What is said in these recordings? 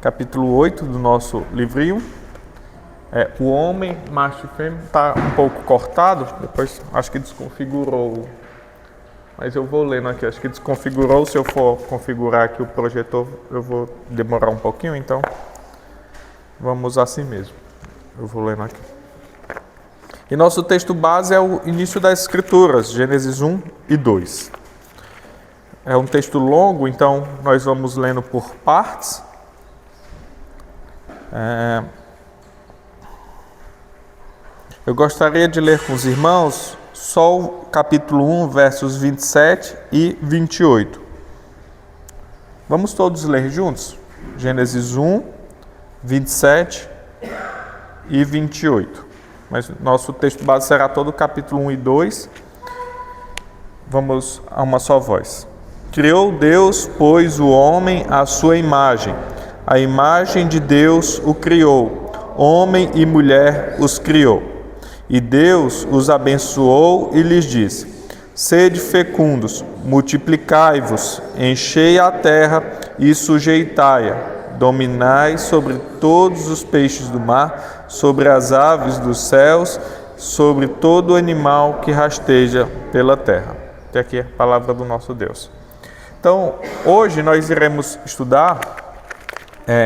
capítulo 8 do nosso livrinho. O homem, macho e fêmea, está um pouco cortado, depois acho que desconfigurou, mas eu vou lendo aqui, acho que desconfigurou. Se eu for configurar aqui o projetor, eu vou demorar um pouquinho, então vamos assim mesmo, eu vou lendo aqui. E nosso texto base é o início das Escrituras, Gênesis 1 e 2. É um texto longo, então nós vamos lendo por partes. Eu gostaria de ler com os irmãos só o capítulo 1, versos 27 e 28. Vamos todos ler juntos? Gênesis 1, 27 e 28. Mas nosso texto base será todo o capítulo 1 e 2. Vamos a uma só voz. Criou Deus, pois, o homem à sua imagem. A imagem de Deus o criou. Homem e mulher os criou. E Deus os abençoou e lhes disse: Sede fecundos, multiplicai-vos, enchei a terra e sujeitai-a. Dominai sobre todos os peixes do mar, sobre as aves dos céus, sobre todo animal que rasteja pela terra. Até aqui a palavra do nosso Deus. Então, hoje nós iremos estudar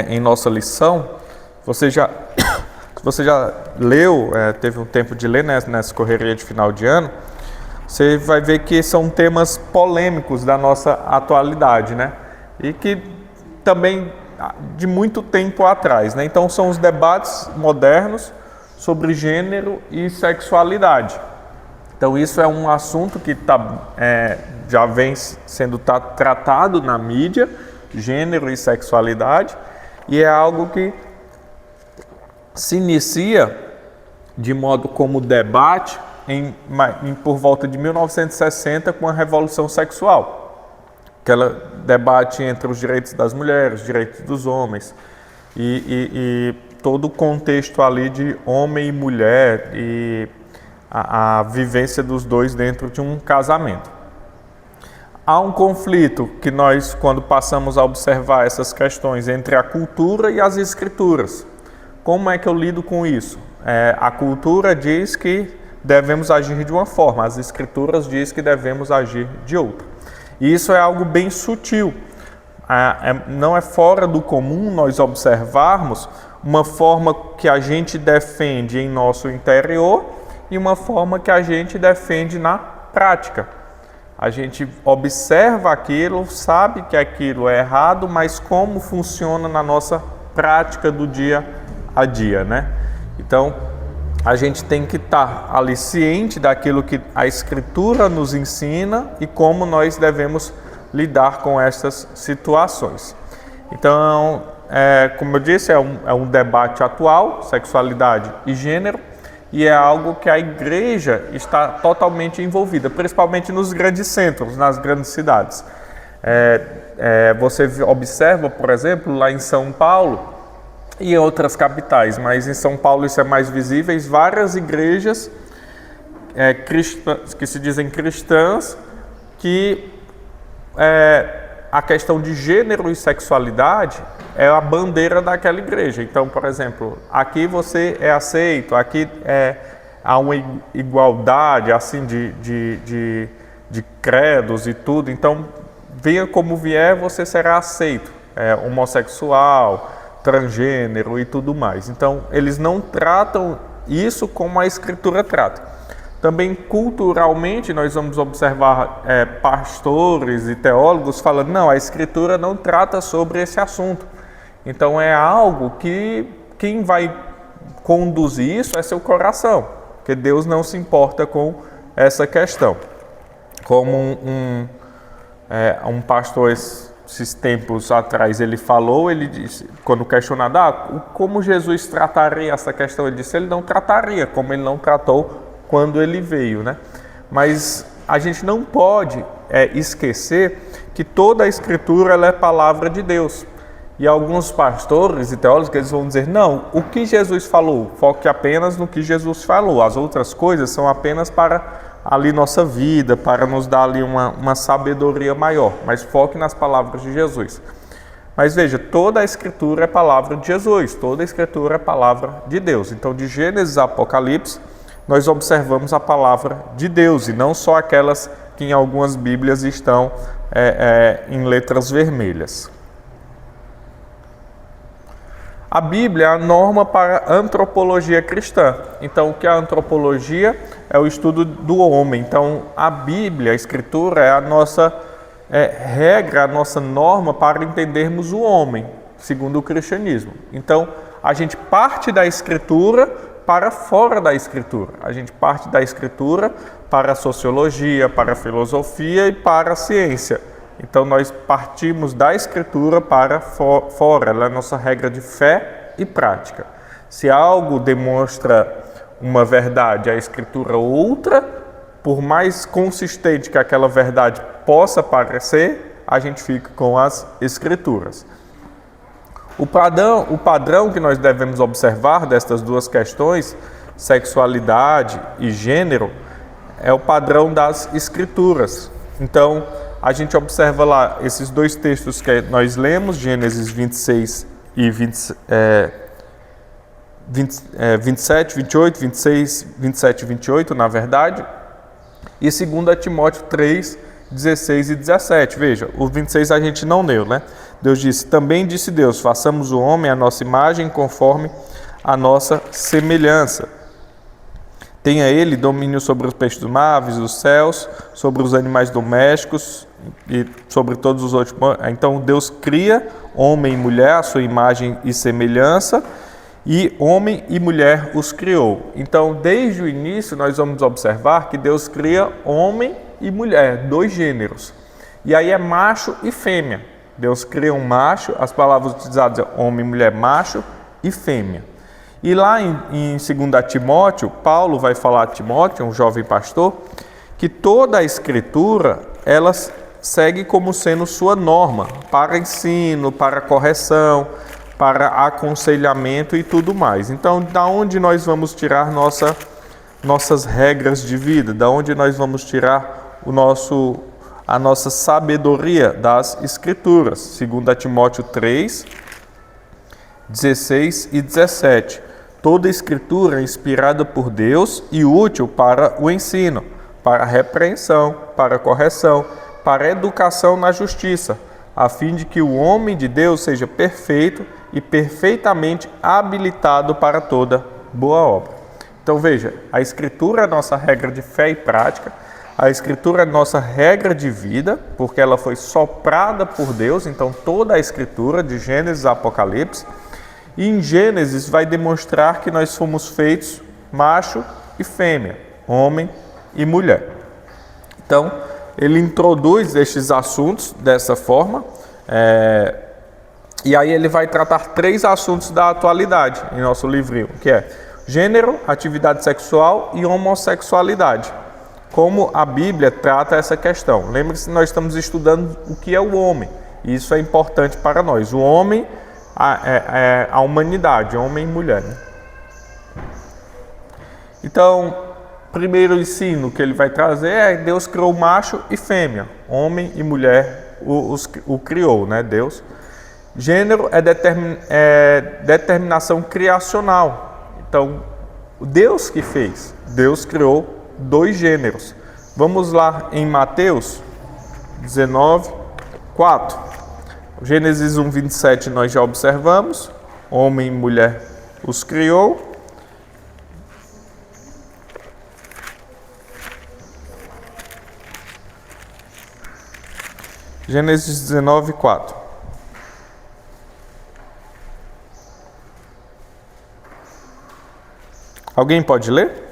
em nossa lição. Você já leu, teve um tempo de ler, né, nessa correria de final de ano, você vai ver que são temas polêmicos da nossa atualidade, né? E que também de muito tempo atrás, né? Então são os debates modernos sobre gênero e sexualidade. Então isso é um assunto que já vem sendo tratado na mídia, gênero e sexualidade, e é algo que se inicia de modo como debate por volta de 1960 com a Revolução Sexual. Aquela debate entre os direitos das mulheres, os direitos dos homens e todo o contexto ali de homem e mulher e a vivência dos dois dentro de um casamento. Há um conflito que nós, quando passamos a observar essas questões entre a cultura e as escrituras. Como é que eu lido com isso? A cultura diz que devemos agir de uma forma, as escrituras diz que devemos agir de outra. E isso é algo bem sutil. Não é fora do comum nós observarmos uma forma que a gente defende em nosso interior e uma forma que a gente defende na prática. A gente observa aquilo, sabe que aquilo é errado, mas como funciona na nossa prática do dia a dia, né? Então, a gente tem que estar ali ciente daquilo que a Escritura nos ensina e como nós devemos lidar com essas situações. Então, como eu disse, é um debate atual, sexualidade e gênero, e é algo que a igreja está totalmente envolvida, principalmente nos grandes centros, nas grandes cidades. Você observa, por exemplo, lá em São Paulo, e em outras capitais, mas em São Paulo isso é mais visível, várias igrejas que se dizem cristãs, que a questão de gênero e sexualidade é a bandeira daquela igreja. Então, por exemplo, aqui você é aceito, aqui há uma igualdade assim de credos e tudo, então venha como vier, você será aceito, homossexual, transgênero e tudo mais. Então, eles não tratam isso como a Escritura trata. Também, culturalmente, nós vamos observar pastores e teólogos falando, não, a Escritura não trata sobre esse assunto. Então, é algo que quem vai conduzir isso é seu coração, porque Deus não se importa com essa questão. Como um pastor esses tempos atrás ele falou, ele disse, quando questionado, como Jesus trataria essa questão, ele disse, ele não trataria como ele não tratou quando ele veio, né? Mas a gente não pode esquecer que toda a Escritura ela é palavra de Deus. E alguns pastores e teólogos eles vão dizer, não, o que Jesus falou, foque apenas no que Jesus falou, as outras coisas são apenas para ali nossa vida, para nos dar ali uma sabedoria maior, mas foque nas palavras de Jesus. Mas veja, toda a Escritura é palavra de Jesus, toda a Escritura é palavra de Deus. Então, de Gênesis a Apocalipse, nós observamos a palavra de Deus, e não só aquelas que em algumas Bíblias estão em letras vermelhas. A Bíblia é a norma para a antropologia cristã. Então, o que é a antropologia? É o estudo do homem. Então, a Bíblia, a Escritura, é a nossa regra, a nossa norma para entendermos o homem, segundo o cristianismo. Então, a gente parte da Escritura para fora da Escritura. A gente parte da Escritura para a sociologia, para a filosofia e para a ciência. Então, nós partimos da Escritura para fora, ela é a nossa regra de fé e prática. Se algo demonstra uma verdade, a Escritura outra, por mais consistente que aquela verdade possa parecer, a gente fica com as Escrituras. O padrão que nós devemos observar destas duas questões, sexualidade e gênero, é o padrão das Escrituras. Então, a gente observa lá esses dois textos que nós lemos, Gênesis 26 e 27, 28, 26, 27 e 28, na verdade, e 2 Timóteo 3, 16 e 17. Veja, o 26 a gente não leu, né? Deus disse: também disse Deus, façamos o homem à nossa imagem, conforme a nossa semelhança. Tenha ele domínio sobre os peixes do mar, aves dos céus, sobre os animais domésticos e sobre todos os outros. Então Deus cria homem e mulher à sua imagem e semelhança, e homem e mulher os criou. Então, desde o início, nós vamos observar que Deus cria homem e mulher, dois gêneros. E aí é macho e fêmea. Deus cria um macho, as palavras utilizadas é homem, mulher, macho e fêmea. E lá em 2 Timóteo, Paulo vai falar a Timóteo, um jovem pastor, que toda a Escritura, ela segue como sendo sua norma para ensino, para correção, para aconselhamento e tudo mais. Então, da onde nós vamos tirar nossas regras de vida? Da onde nós vamos tirar a nossa sabedoria das Escrituras? 2 Timóteo 3, 16 e 17. Toda Escritura é inspirada por Deus e útil para o ensino, para a repreensão, para a correção, para a educação na justiça, a fim de que o homem de Deus seja perfeito e perfeitamente habilitado para toda boa obra. Então veja, a Escritura é a nossa regra de fé e prática, a Escritura é a nossa regra de vida, porque ela foi soprada por Deus, então toda a Escritura, de Gênesis a Apocalipse, e em Gênesis vai demonstrar que nós fomos feitos macho e fêmea, homem e mulher. Então, ele introduz estes assuntos dessa forma, e aí ele vai tratar 3 assuntos da atualidade em nosso livrinho, que é gênero, atividade sexual e homossexualidade. Como a Bíblia trata essa questão. Lembre-se que nós estamos estudando o que é o homem, e isso é importante para nós. O homem, a humanidade, homem e mulher. Né? Então, primeiro ensino que ele vai trazer é que Deus criou macho e fêmea, homem e mulher o criou, né? Deus. Gênero é determinação criacional. Então, Deus que fez, Deus criou 2 gêneros. Vamos lá em Mateus 19, 4. Gênesis 1, 27 nós já observamos, homem e mulher os criou. Gênesis 19, 4. Alguém pode ler?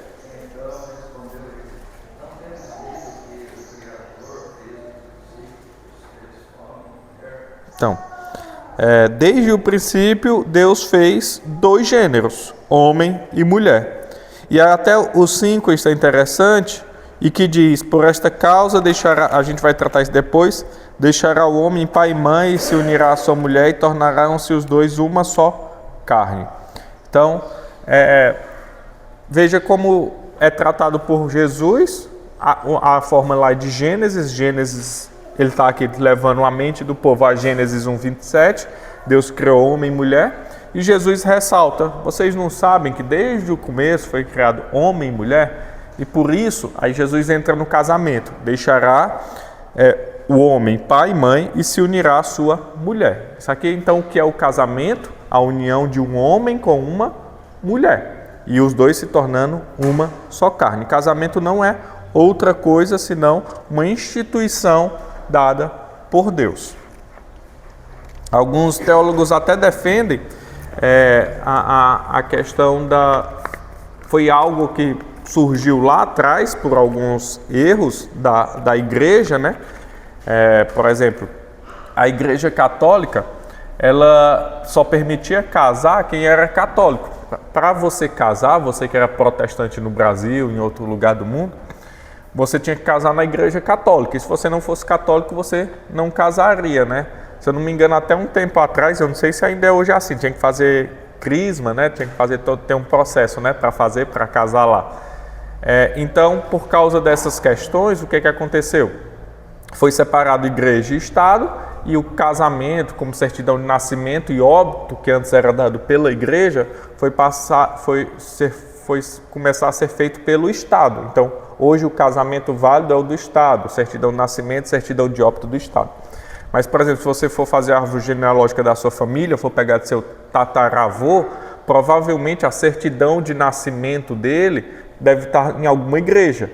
Então, desde o princípio, Deus fez 2 gêneros, homem e mulher. E até o 5 está interessante, e que diz, por esta causa deixará, a gente vai tratar isso depois, deixará o homem pai e mãe, e se unirá à sua mulher, e tornarão-se os dois uma só carne. Então, veja como é tratado por Jesus, a forma lá de Gênesis ele está aqui levando a mente do povo a Gênesis 1:27, Deus criou homem e mulher, e Jesus ressalta, vocês não sabem que desde o começo foi criado homem e mulher? E por isso, aí Jesus entra no casamento, deixará o homem pai e mãe e se unirá à sua mulher. Isso aqui então o que é o casamento? A união de um homem com uma mulher, e os dois se tornando uma só carne. Casamento não é outra coisa senão uma instituição dada por Deus. Alguns teólogos até defendem a questão foi algo que surgiu lá atrás por alguns erros da igreja, né? Por exemplo, a Igreja Católica, ela só permitia casar quem era católico. Para você casar, você que era protestante no Brasil, em outro lugar do mundo, você tinha que casar na Igreja Católica. E se você não fosse católico, você não casaria, né? Se eu não me engano, até um tempo atrás, eu não sei se ainda é hoje assim, tinha que fazer crisma, né? Tinha que fazer ter um processo, né? Para casar lá. Então, por causa dessas questões, o que aconteceu? Foi separado igreja e Estado, e o casamento, como certidão de nascimento e óbito, que antes era dado pela igreja, foi começar a ser feito pelo Estado. Então, hoje o casamento válido é o do Estado, certidão de nascimento, certidão de óbito do Estado. Mas, por exemplo, se você for fazer a árvore genealógica da sua família, for pegar do seu tataravô, provavelmente a certidão de nascimento dele deve estar em alguma igreja.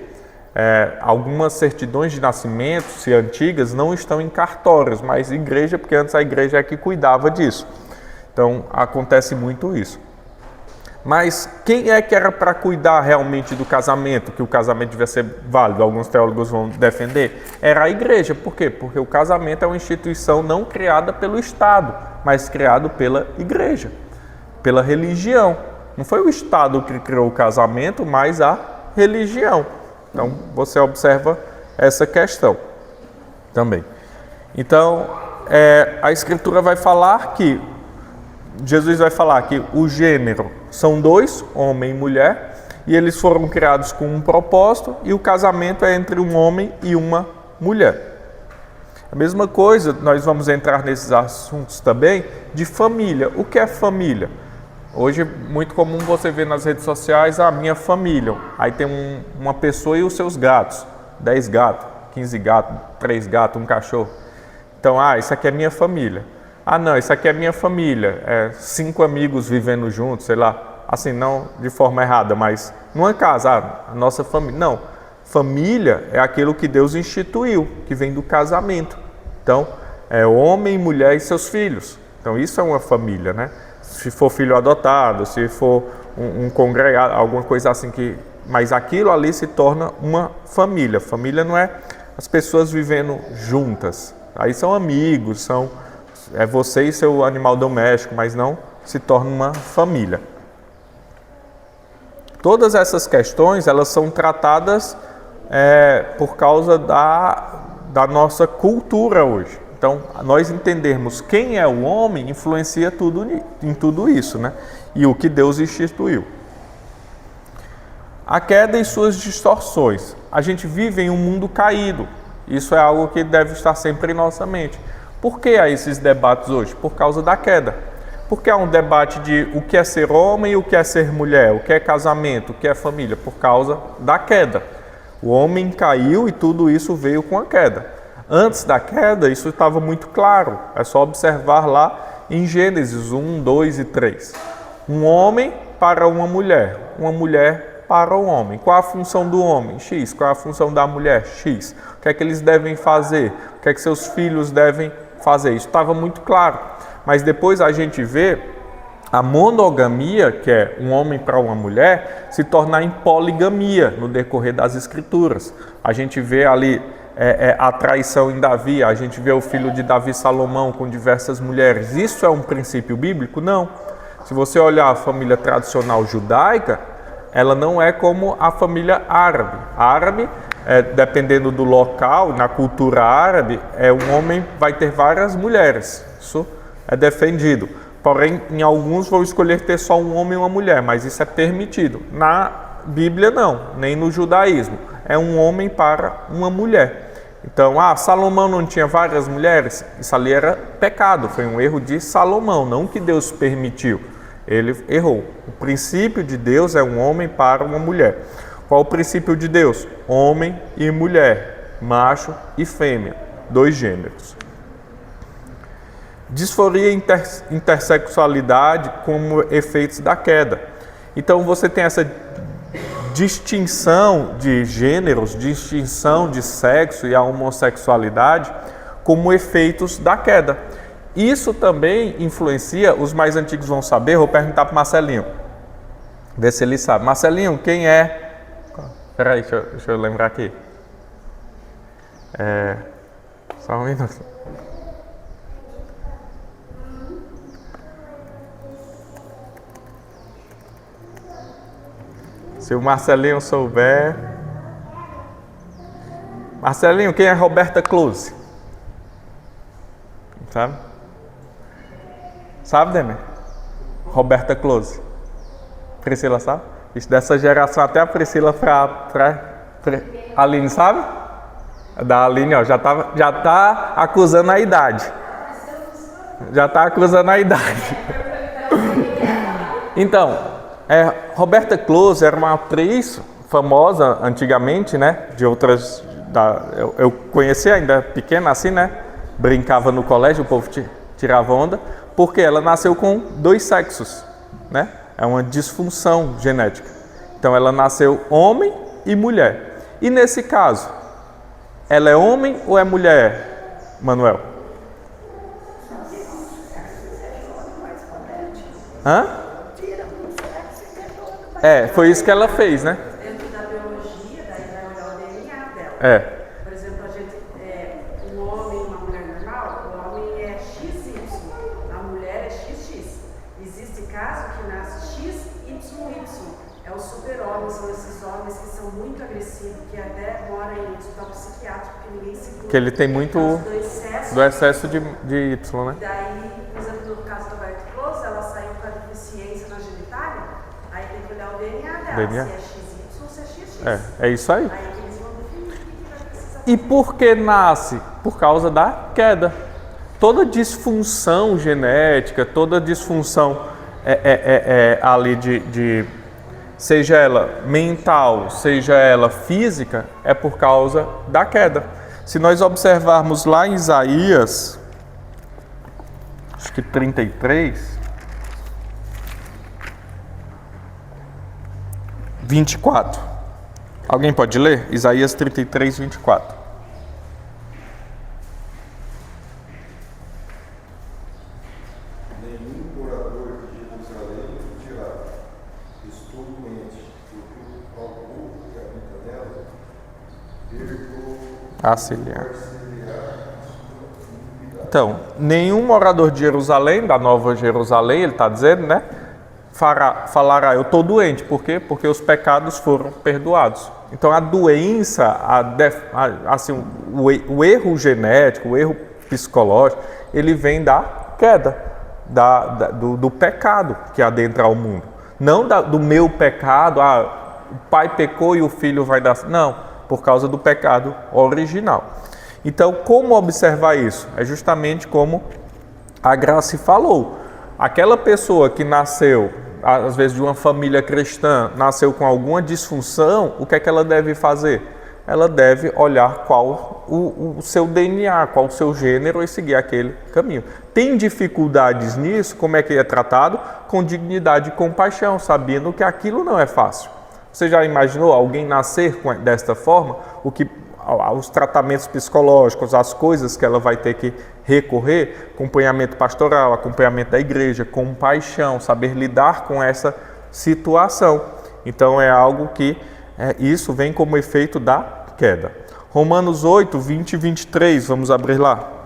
Algumas certidões de nascimento, se antigas, não estão em cartórios, mas igreja, porque antes a igreja é que cuidava disso. Então, acontece muito isso. Mas quem é que era para cuidar realmente do casamento, que o casamento devia ser válido? Alguns teólogos vão defender. Era a igreja. Por quê? Porque o casamento é uma instituição não criada pelo Estado, mas criado pela igreja, pela religião. Não foi o Estado que criou o casamento, mas a religião. Então, você observa essa questão também. Então, a Escritura vai falar que, Jesus vai falar que o gênero são dois, homem e mulher, e eles foram criados com um propósito, e o casamento é entre um homem e uma mulher. A mesma coisa, nós vamos entrar nesses assuntos também, de família. O que é família? Hoje é muito comum você ver nas redes sociais a minha família. Aí tem uma pessoa e os seus gatos. 10 gatos, 15 gatos, 3 gatos, um cachorro. Então, isso aqui é minha família. Não, isso aqui é minha família. 5 amigos vivendo juntos, sei lá. Assim, não de forma errada, mas numa casa, a nossa família. Não, família é aquilo que Deus instituiu, que vem do casamento. Então, é homem, mulher e seus filhos. Então, isso é uma família, né? Se for filho adotado, se for um congregado, alguma coisa assim mas aquilo ali se torna uma família. Família não é as pessoas vivendo juntas. Aí são amigos, é você e seu animal doméstico, mas não se torna uma família. Todas essas questões, elas são tratadas por causa da nossa cultura hoje. Então, nós entendermos quem é o homem influencia em tudo isso, né? E o que Deus instituiu. A queda e suas distorções. A gente vive em um mundo caído. Isso é algo que deve estar sempre em nossa mente. Por que há esses debates hoje? Por causa da queda. Por que há um debate de o que é ser homem e o que é ser mulher, o que é casamento, o que é família? Por causa da queda. O homem caiu e tudo isso veio com a queda. Antes da queda, isso estava muito claro. É só observar lá em Gênesis 1, 2 e 3. Um homem para uma mulher para o homem. Qual a função do homem? X. Qual a função da mulher? X. O que é que eles devem fazer? O que é que seus filhos devem fazer? Isso estava muito claro. Mas depois a gente vê a monogamia, que é um homem para uma mulher, se tornar em poligamia no decorrer das Escrituras. A gente vê ali a traição em Davi, a gente vê o filho de Davi, Salomão, com diversas mulheres. Isso é um princípio bíblico? Não. Se você olhar a família tradicional judaica, ela não é como a família árabe. Árabe, dependendo do local, na cultura árabe, um homem vai ter várias mulheres. Isso é defendido. Porém, em alguns vão escolher ter só um homem e uma mulher, mas isso é permitido. Na Bíblia não, nem no judaísmo. É um homem para uma mulher. Então, Salomão não tinha várias mulheres? Isso ali era pecado, foi um erro de Salomão, não que Deus permitiu. Ele errou. O princípio de Deus é um homem para uma mulher. Qual o princípio de Deus? Homem e mulher, macho e fêmea, 2 gêneros. Disforia e intersexualidade como efeitos da queda. Então você tem essa distinção de gêneros, distinção de sexo e a homossexualidade como efeitos da queda. Isso também influencia, os mais antigos vão saber, vou perguntar para o Marcelinho, ver se ele sabe. Marcelinho, quem é... Espera aí, deixa eu lembrar aqui. Só um minuto. Se o Marcelinho souber... Marcelinho, quem é Roberta Close? Sabe? Sabe, Demer? Roberta Close. Priscila sabe? Isso dessa geração, até a Priscila Aline, sabe? Da Aline, ó, já tá acusando a idade. Já tá acusando a idade. Então, Roberta Close era uma atriz famosa antigamente, né? De outras... eu conheci ainda pequena assim, né? Brincava no colégio, o povo tirava onda, porque ela nasceu com 2 sexos, né? É uma disfunção genética. Então ela nasceu homem e mulher. E nesse caso, ela é homem ou é mulher, Manuel? Hã? Foi isso que ela fez, né? Dentro da biologia, daí vai olhar o DNA dela. Por exemplo, um homem e uma mulher normal, o homem é XY, a mulher é XX. Existe caso que nasce XYY, é o super-homem, são esses homens que são muito agressivos, que até moram em hospital psiquiátrico, porque ninguém segura. Que ele tem muito do excesso de Y, né? Daí, por exemplo, no caso do Roberto Close, ela saiu com a deficiência na genitália, aí tem que olhar o DNA dela, se é XY ou se é XX. É isso aí. Aí eles vão definir o que vai precisar. E por que nasce? Por causa da queda. Toda disfunção genética, toda disfunção ali seja ela mental, seja ela física, é por causa da queda. Se nós observarmos lá em Isaías, acho que 33, 24. Alguém pode ler? Isaías 33, 24. Nenhum morador de Jerusalém dirá: estou doente, porque ao povo que habita nela perdoou Auxiliar. Então, nenhum morador de Jerusalém, da Nova Jerusalém, ele está dizendo, né? Falará, eu estou doente. Por quê? Porque os pecados foram perdoados. Então, a doença, assim, o erro genético, o erro psicológico, ele vem da queda, do pecado que adentra ao mundo. Não do meu pecado, o pai pecou e o filho vai dar... Não, por causa do pecado original. Então, como observar isso? É justamente como a Grace falou. Aquela pessoa que nasceu, às vezes de uma família cristã, nasceu com alguma disfunção, o que é que ela deve fazer? Ela deve olhar qual o seu DNA, qual o seu gênero e seguir aquele caminho. Tem dificuldades nisso? Como é que é tratado? Com dignidade e compaixão, sabendo que aquilo não é fácil. Você já imaginou alguém nascer desta forma? Os tratamentos psicológicos, as coisas que ela vai ter que recorrer, acompanhamento pastoral, acompanhamento da igreja, compaixão, saber lidar com essa situação. Então é algo que isso vem como efeito da queda. Romanos 8, 20 e 23, vamos abrir lá.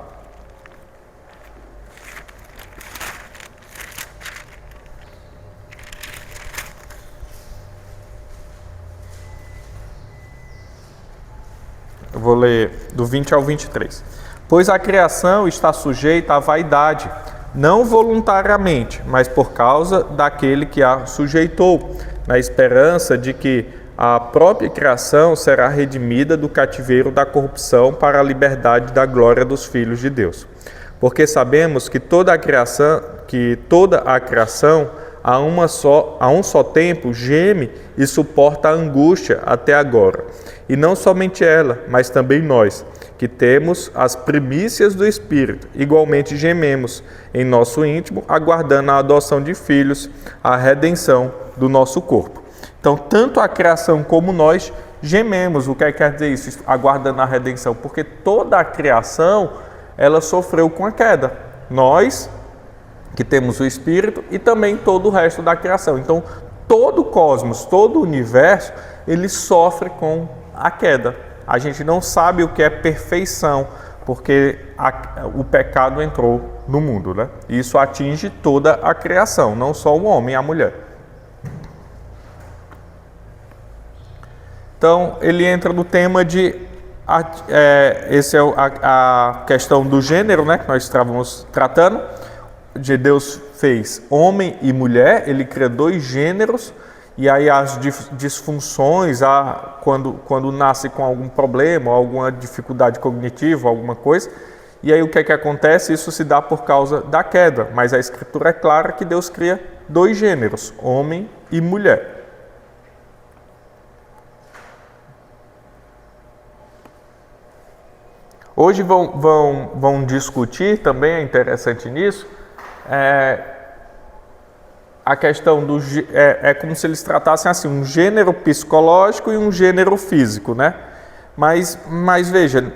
Eu vou ler do 20 ao 23. Pois a criação está sujeita à vaidade, não voluntariamente, mas por causa daquele que a sujeitou, na esperança de que a própria criação será redimida do cativeiro da corrupção para a liberdade da glória dos filhos de Deus. Porque sabemos que toda a criação a um só tempo geme e suporta a angústia até agora. E não somente ela, mas também nós, que temos as primícias do Espírito, igualmente gememos em nosso íntimo, aguardando a adoção de filhos, a redenção do nosso corpo. Então, tanto a criação como nós gememos. O que quer dizer isso? Aguardando a redenção. Porque toda a criação, ela sofreu com a queda. Nós, que temos o Espírito, e também todo o resto da criação. Então, todo o cosmos, todo o universo, ele sofre com a queda. A gente não sabe o que é perfeição, porque o pecado entrou no mundo, né? Isso atinge toda a criação, não só o homem e a mulher. Então, ele entra no tema de... esse é a questão do gênero, né? Que nós estávamos tratando. De Deus fez homem e mulher, ele cria 2 gêneros, e aí as disfunções, quando nasce com algum problema, alguma dificuldade cognitiva, alguma coisa, e aí o que acontece? Isso se dá por causa da queda, mas a Escritura é clara que Deus cria 2 gêneros, homem e mulher. Hoje vão discutir, também é interessante nisso, a questão do... É como se eles tratassem assim, um gênero psicológico e um gênero físico, né? Mas veja,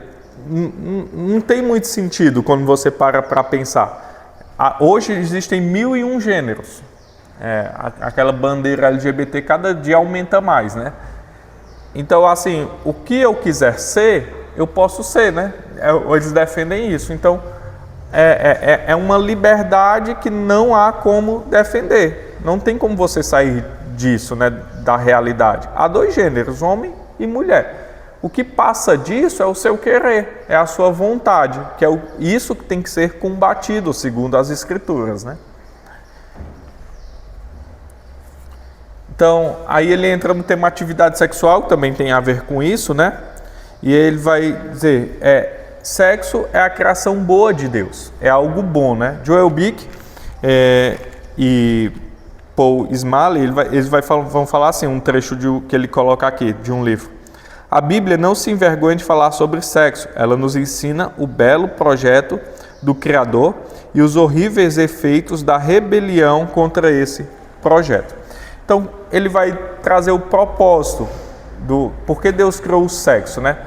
não tem muito sentido quando você para pensar. Hoje existem 1001 gêneros. Aquela bandeira LGBT cada dia aumenta mais, né? Então, assim, o que eu quiser ser, eu posso ser, né? Eles defendem isso. Então, é uma liberdade que não há como defender. Não tem como você sair disso, né? Da realidade. Há 2 gêneros, homem e mulher. O que passa disso é o seu querer, é a sua vontade, que é isso que tem que ser combatido, segundo as Escrituras, né? Então, aí ele entra no tema atividade sexual, que também tem a ver com isso, né? E ele vai dizer, sexo é a criação boa de Deus, é algo bom, né? Joel Bick e Paul Smalley, eles vão falar assim, um trecho que ele coloca aqui, de um livro. A Bíblia não se envergonha de falar sobre sexo, ela nos ensina o belo projeto do Criador e os horríveis efeitos da rebelião contra esse projeto. Então, ele vai trazer o propósito do por que Deus criou o sexo, né?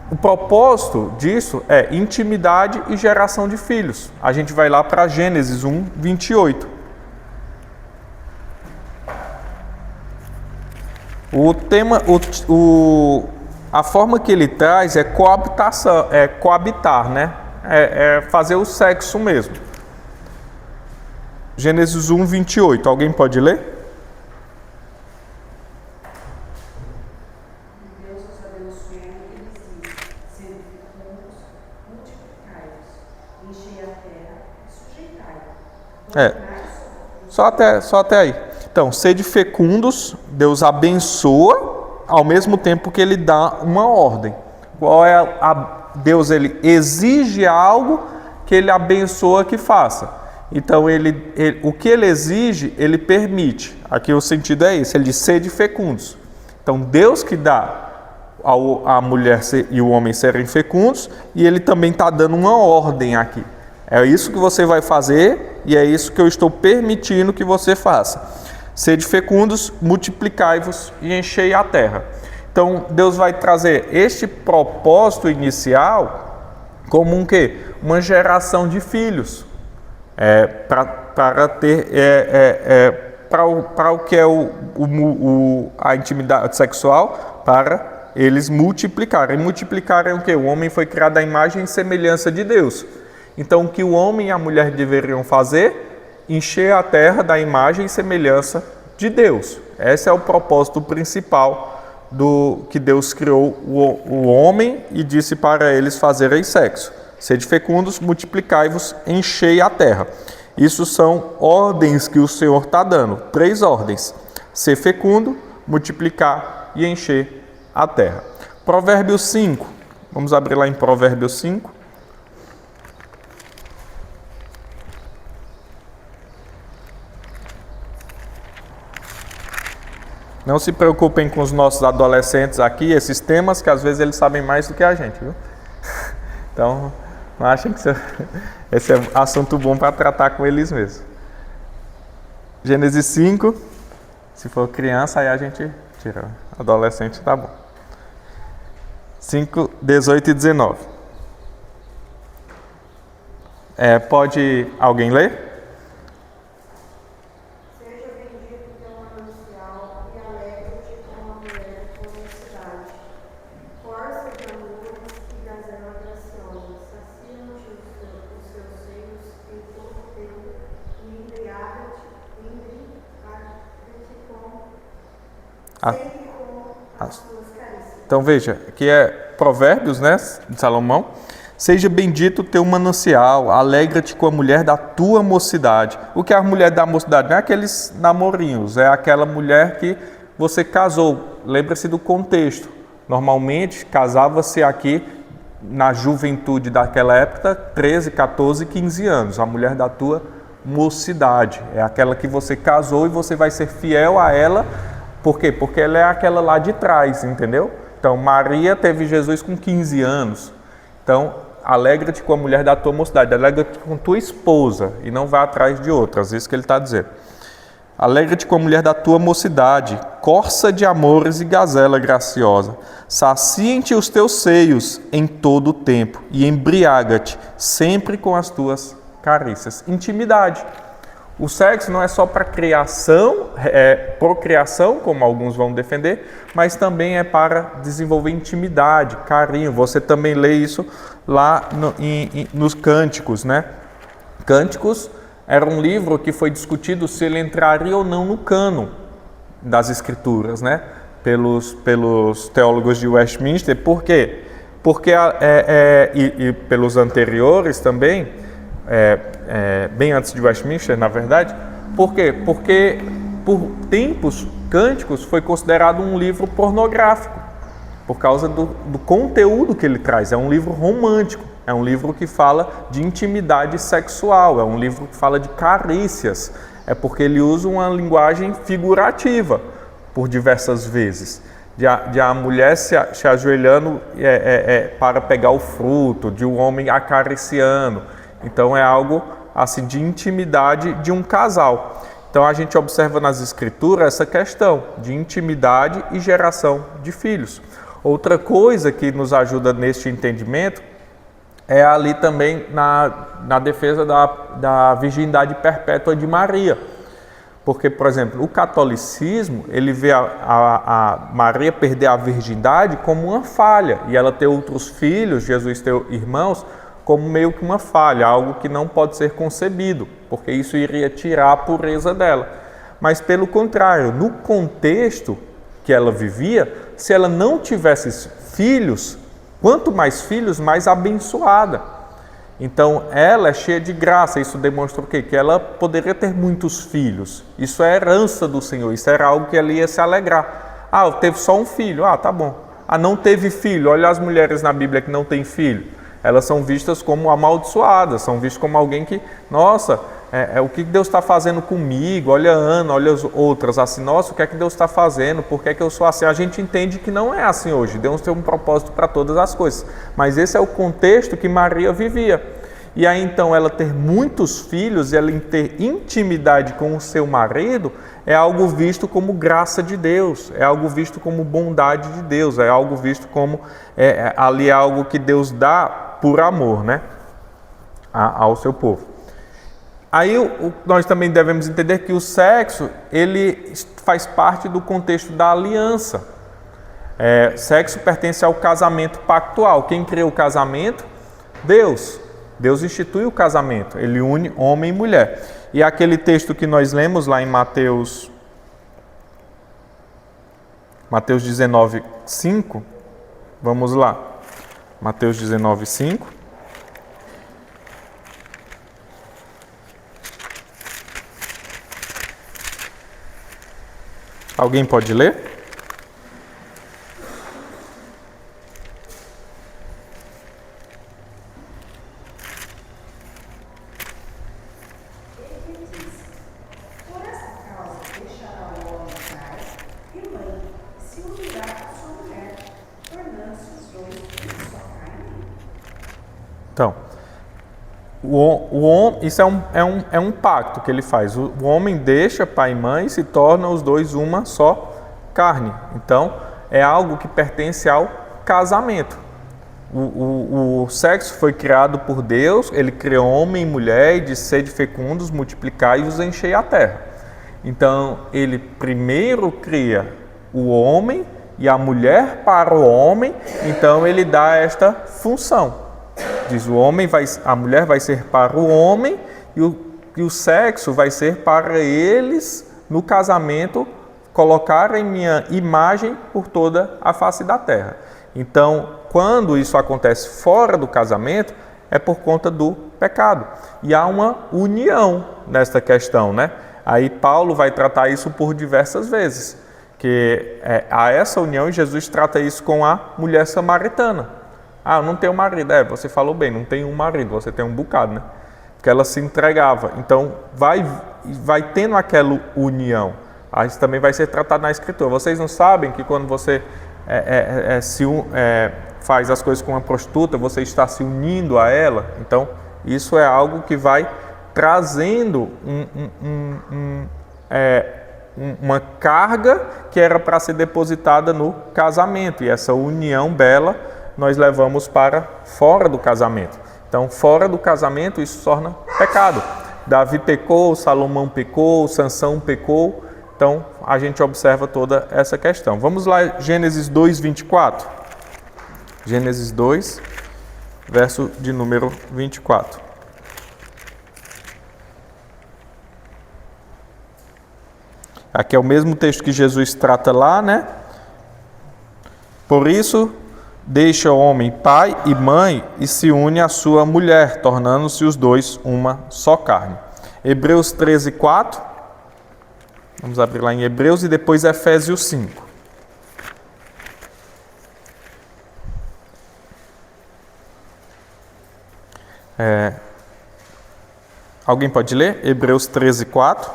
O propósito disso é intimidade e geração de filhos. A gente vai lá para Gênesis 1, 28. O tema, a forma que ele traz é coabitação, é coabitar, né? É fazer o sexo mesmo. Gênesis 1, 28. Alguém pode ler? Só até aí. Então, sede fecundos, Deus abençoa, ao mesmo tempo que Ele dá uma ordem. Qual é Deus, Ele exige algo que Ele abençoa que faça. Então, o que Ele exige, Ele permite. Aqui o sentido é esse, Ele diz sede fecundos. Então, Deus que dá a mulher e o homem serem fecundos, e Ele também está dando uma ordem aqui. É isso que você vai fazer e é isso que eu estou permitindo que você faça. Sede fecundos, multiplicai-vos e enchei a terra. Então, Deus vai trazer este propósito inicial como um quê? Uma geração de filhos. Para o que é a intimidade sexual, para eles multiplicarem. Multiplicarem o quê? O homem foi criado à imagem e semelhança de Deus. Então, o que o homem e a mulher deveriam fazer? Encher a terra da imagem e semelhança de Deus. Esse é o propósito principal do que Deus criou o homem e disse para eles fazerem sexo. Sede fecundos, multiplicai-vos, enchei a terra. Isso são ordens que o Senhor está dando. 3 ordens. Ser fecundo, multiplicar e encher a terra. Provérbios 5. Vamos abrir lá em Provérbios 5. Não se preocupem com os nossos adolescentes aqui, esses temas, que às vezes eles sabem mais do que a gente, viu? Então, não achem que esse é assunto bom para tratar com eles mesmo. Gênesis 5, se for criança, aí a gente tira. Adolescente tá bom. 5, 18 e 19. Pode alguém ler? Seja bendito teu manancial e alegre-te com a mulher da tua mocidade. Corça de amores e gazela graciosa, saciam-te os seus seios em todo o tempo e embriaga-te sempre com as tuas carícias. Então veja, aqui é Provérbios, né, de Salomão. Seja bendito o teu manancial, alegra-te com a mulher da tua mocidade. O que é a mulher da mocidade? Não é aqueles namorinhos, é aquela mulher que você casou. Lembra-se do contexto. Normalmente, casava-se aqui, na juventude daquela época, 13, 14, 15 anos. A mulher da tua mocidade. É aquela que você casou e você vai ser fiel a ela. Por quê? Porque ela é aquela lá de trás, entendeu? Então, Maria teve Jesus com 15 anos. Então, alegra-te com a mulher da tua mocidade, alegra-te com tua esposa e não vá atrás de outras, isso que ele está dizendo. Alegra-te com a mulher da tua mocidade, corça de amores e gazela graciosa. Saciem-te os teus seios em todo o tempo e embriaga-te sempre com as tuas carícias. Intimidade. O sexo não é só para procriação, como alguns vão defender, mas também é para desenvolver intimidade, carinho. Você também lê isso lá nos Cânticos, né? Cânticos era um livro que foi discutido se ele entraria ou não no cânon das Escrituras, né? Pelos teólogos de Westminster. Por quê? Porque, e pelos anteriores também, bem antes de Westminster, na verdade. Por quê? Porque por tempos, Cânticos foi considerado um livro pornográfico, por causa do conteúdo que ele traz. É um livro romântico, é um livro que fala de intimidade sexual, é um livro que fala de carícias, é porque ele usa uma linguagem figurativa por diversas vezes, de a mulher se ajoelhando para pegar o fruto, de um homem acariciando. Então é algo assim de intimidade de um casal. Então a gente observa nas Escrituras essa questão de intimidade e geração de filhos. Outra coisa que nos ajuda neste entendimento é ali também na defesa da virgindade perpétua de Maria. Porque, por exemplo, o catolicismo, ele vê a Maria perder a virgindade como uma falha, e ela ter outros filhos, Jesus ter irmãos, como meio que uma falha, algo que não pode ser concebido, porque isso iria tirar a pureza dela. Mas, pelo contrário, no contexto que ela vivia, se ela não tivesse filhos, quanto mais filhos, mais abençoada. Então, ela é cheia de graça. Isso demonstra o quê? Que ela poderia ter muitos filhos. Isso é herança do Senhor, isso era algo que ela ia se alegrar. Ah, teve só um filho, tá bom. Ah, não teve filho, olha as mulheres na Bíblia que não têm filho. Elas são vistas como amaldiçoadas, são vistas como alguém que, nossa, o que Deus está fazendo comigo? Olha a Ana, olha as outras, assim, nossa, o que é que Deus está fazendo? Por que é que eu sou assim? A gente entende que não é assim hoje, Deus tem um propósito para todas as coisas, mas esse é o contexto que Maria vivia. E aí então ela ter muitos filhos e ela ter intimidade com o seu marido é algo visto como graça de Deus, é algo visto como bondade de Deus, é algo visto como ali é algo que Deus dá por amor, né, ao seu povo. Aí nós também devemos entender que o sexo, ele faz parte do contexto da aliança. Sexo pertence ao casamento pactual. Quem criou o casamento? Deus. Deus institui o casamento, ele une homem e mulher. E aquele texto que nós lemos lá em Mateus 19, 5, vamos lá. Mateus 19, 5. Alguém pode ler? Então, isso é um pacto que ele faz. O homem deixa pai e mãe e se torna os dois uma só carne. Então, é algo que pertence ao casamento. O sexo foi criado por Deus, ele criou homem e mulher e disse: sede fecundos, multiplicai e os enchei a terra. Então, ele primeiro cria o homem e a mulher para o homem, então ele dá esta função. Diz: a mulher vai ser para o homem e o sexo vai ser para eles no casamento, colocar em minha imagem por toda a face da terra. Então, quando isso acontece fora do casamento, é por conta do pecado. E há uma união nesta questão, né? Aí Paulo vai tratar isso por diversas vezes, que há essa união, e Jesus trata isso com a mulher samaritana. Ah, eu não tenho marido. Você falou bem, não tem um marido, você tem um bocado, né? Porque ela se entregava. Então, vai tendo aquela união. Isso também vai ser tratado na Escritura. Vocês não sabem que quando você faz as coisas com uma prostituta, você está se unindo a ela? Então, isso é algo que vai trazendo uma carga que era para ser depositada no casamento. E essa união bela nós levamos para fora do casamento. Então, fora do casamento, isso se torna pecado. Davi pecou, Salomão pecou, Sansão pecou. Então, a gente observa toda essa questão. Vamos lá, Gênesis 2, 24. Gênesis 2, verso de número 24. Aqui é o mesmo texto que Jesus trata lá, né? Por isso, deixa o homem pai e mãe e se une à sua mulher, tornando-se os dois uma só carne. Hebreus 13, 4. Vamos abrir lá em Hebreus e depois Efésios 5. Alguém pode ler? Hebreus 13, 4.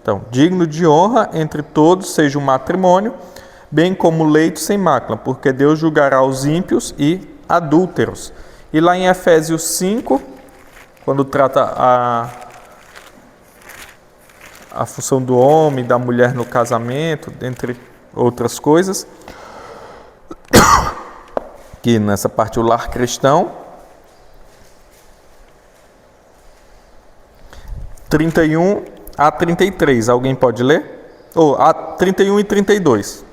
Então, digno de honra entre todos seja o matrimônio, bem como o leito sem mácula, porque Deus julgará os ímpios e adúlteros. E lá em Efésios 5, quando trata a função do homem e da mulher no casamento, dentre outras coisas, que nessa parte o lar cristão, 31 a 33, alguém pode ler? A 31 e 32.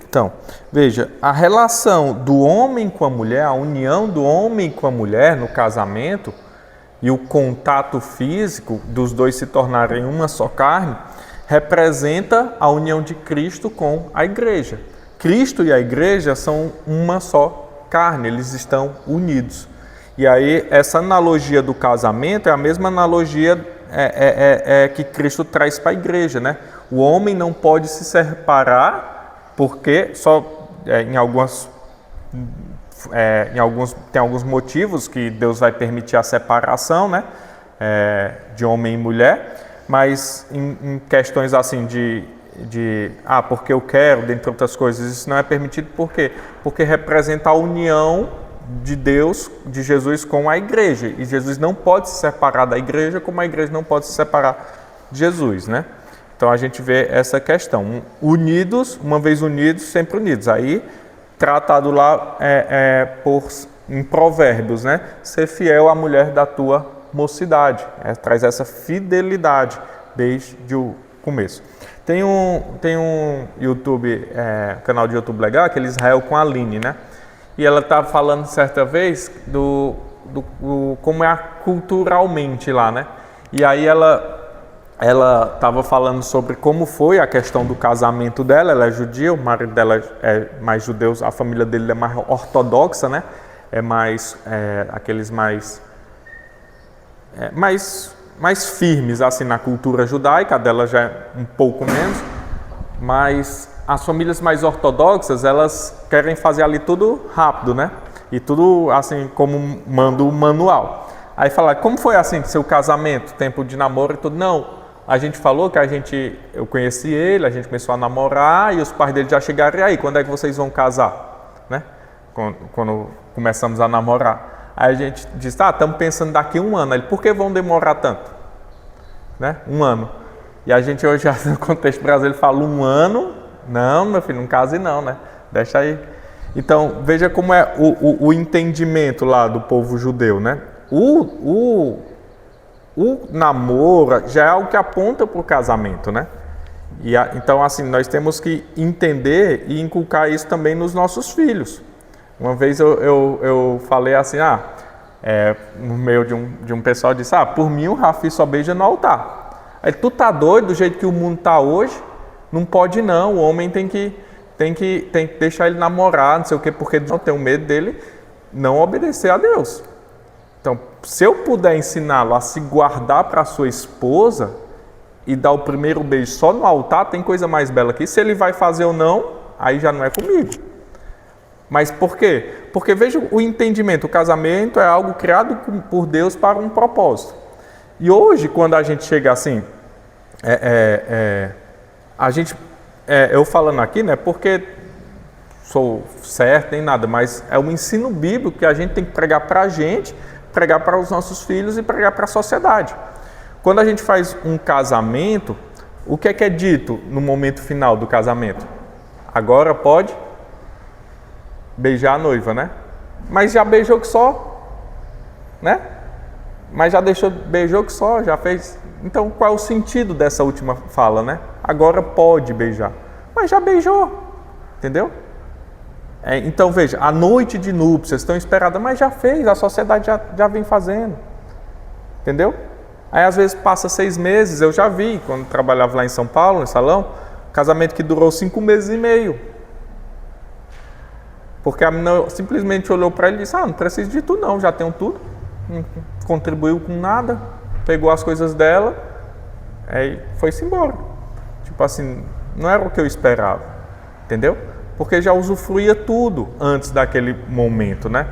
Então, veja, a relação do homem com a mulher, a união do homem com a mulher no casamento e o contato físico dos dois se tornarem uma só carne, representa a união de Cristo com a igreja. Cristo e a igreja são uma só carne, eles estão unidos. E aí, essa analogia do casamento é a mesma analogia que Cristo traz para a igreja, né? O homem não pode se separar, porque tem alguns motivos que Deus vai permitir a separação, né, de homem e mulher, mas em questões assim porque eu quero, dentre outras coisas, isso não é permitido. Por quê? Porque representa a união de Deus, de Jesus com a igreja, e Jesus não pode se separar da igreja como a igreja não pode se separar de Jesus, né? Então, a gente vê essa questão. Unidos, uma vez unidos, sempre unidos. Aí, tratado lá em Provérbios, né? Ser fiel à mulher da tua mocidade. Traz essa fidelidade desde o começo. Tem um YouTube, canal de YouTube legal, aquele Israel com a Aline, né? E ela estava falando certa vez do como é culturalmente lá, né? E aí ela estava falando sobre como foi a questão do casamento dela. Ela é judia, o marido dela é mais judeu, a família dele é mais ortodoxa, né? É mais aqueles mais mais firmes assim na cultura judaica, a dela já é um pouco menos, mas as famílias mais ortodoxas, elas querem fazer ali tudo rápido, né? E tudo assim como manda o manual. Aí fala, como foi assim seu casamento, tempo de namoro e tudo? Não, a gente falou que eu conheci ele, a gente começou a namorar e os pais dele já chegaram, e aí, quando é que vocês vão casar? Né? Quando começamos a namorar. Aí a gente disse, estamos pensando daqui a 1 ano. Ele, por que vão demorar tanto? Né? 1 ano. E a gente hoje, no contexto brasileiro, fala 1 ano. Não, meu filho, não case não, né? Deixa aí. Então, veja como é o entendimento lá do povo judeu, né? O namoro já é algo que aponta para o casamento, né? Então, assim, nós temos que entender e inculcar isso também nos nossos filhos. Uma vez eu falei assim, no meio de um pessoal, disse, por mim o Rafi só beija no altar. Aí, tu tá doido do jeito que o mundo tá hoje? Não pode não, o homem tem que deixar ele namorar, não sei o quê, porque não tenho medo dele não obedecer a Deus. Então, se eu puder ensiná-lo a se guardar para sua esposa e dar o primeiro beijo só no altar, tem coisa mais bela que isso. Se ele vai fazer ou não, aí já não é comigo. Mas por quê? Porque veja o entendimento, o casamento é algo criado por Deus para um propósito. E hoje, quando a gente chega assim, eu falando aqui, né, porque sou certo nem nada, mas é um ensino bíblico que a gente tem que pregar para a gente, pregar para os nossos filhos e pregar para a sociedade. Quando a gente faz um casamento, o que é dito no momento final do casamento? Agora pode beijar a noiva, né? Mas já beijou que só, né? Mas já beijou que só, já fez. Então, qual é o sentido dessa última fala, né? Agora pode beijar. Mas já beijou, entendeu? Então, veja, a noite de núpcias tão esperada, mas já fez, a sociedade já vem fazendo, entendeu? Aí, às vezes, passa 6 meses, eu já vi, quando trabalhava lá em São Paulo, no salão, casamento que durou 5 meses e meio. Porque a menina simplesmente olhou para ele e disse, não preciso de tudo não, já tenho tudo, não contribuiu com nada, pegou as coisas dela, aí foi-se embora. Tipo assim, não era o que eu esperava, entendeu? Porque já usufruía tudo antes daquele momento, né?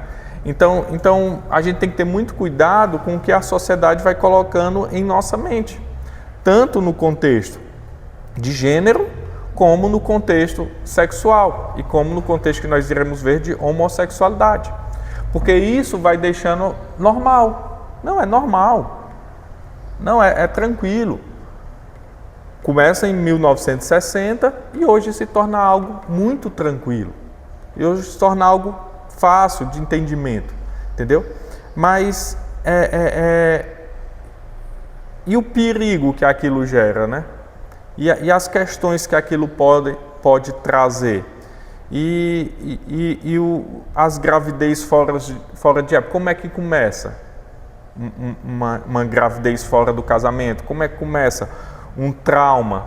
Então a gente tem que ter muito cuidado com o que a sociedade vai colocando em nossa mente, tanto no contexto de gênero, como no contexto sexual e como no contexto que nós iremos ver de homossexualidade. Porque isso vai deixando normal. Não é normal. Não, é tranquilo. Começa em 1960 e hoje se torna algo muito tranquilo. E hoje se torna algo fácil de entendimento, entendeu? Mas e o perigo que aquilo gera, né? E as questões que aquilo pode trazer. As gravidez fora de época. Como é que começa uma gravidez fora do casamento? Como é que começa um trauma?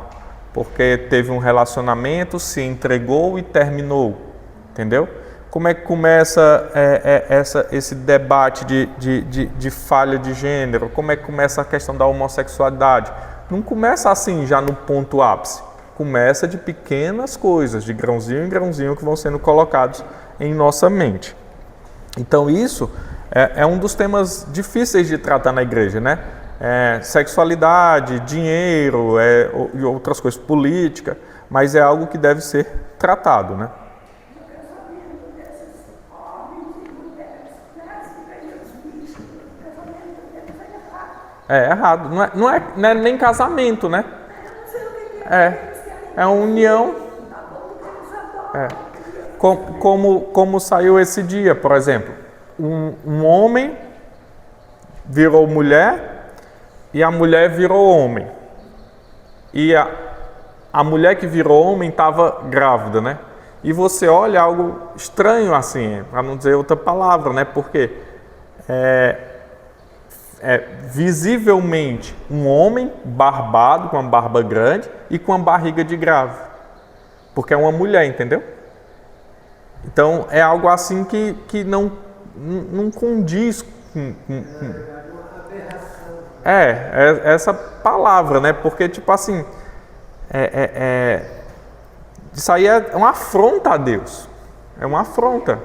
Porque teve um relacionamento, se entregou e terminou. Entendeu? Como é que começa esse debate de falha de gênero? Como é que começa a questão da homossexualidade? Não começa assim já no ponto ápice. Começa de pequenas coisas, de grãozinho em grãozinho que vão sendo colocados em nossa mente. Então isso é um dos temas difíceis de tratar na igreja, né? Sexualidade, dinheiro e outras coisas, política, mas é algo que deve ser tratado, né? É errado, não é nem casamento, né? É uma união. Como saiu esse dia, por exemplo, um homem virou mulher e a mulher virou homem. E a mulher que virou homem estava grávida, né? E você olha algo estranho assim, para não dizer outra palavra, né? Porque visivelmente um homem barbado, com uma barba grande e com uma barriga de grávida. Porque é uma mulher, entendeu? Então é algo assim que não condiz com... essa palavra, né? Porque, tipo assim, isso aí é uma afronta a Deus. É uma afronta.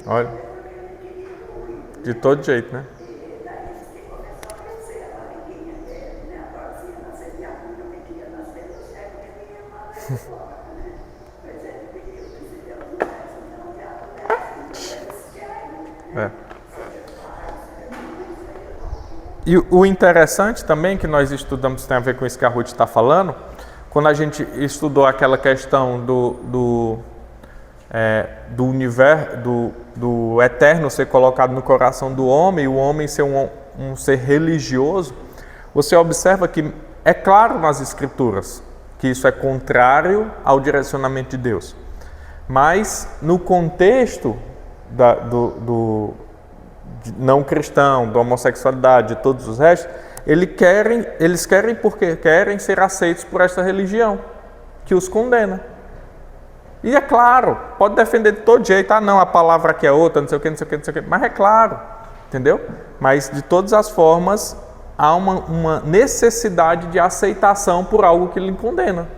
Olha, de todo jeito, né? E o interessante também que nós estudamos, tem a ver com isso que a Ruth está falando, quando a gente estudou aquela questão do universo, do eterno ser colocado no coração do homem, e o homem ser um ser religioso, você observa que é claro nas Escrituras que isso é contrário ao direcionamento de Deus. Mas no contexto do não cristão, da homossexualidade, de todos os restos, eles querem porque querem ser aceitos por essa religião que os condena. E é claro, pode defender de todo jeito, não, a palavra aqui é outra, não sei o que, não sei o que, não sei o que, mas é claro, entendeu? Mas de todas as formas, há uma necessidade de aceitação por algo que lhe condena,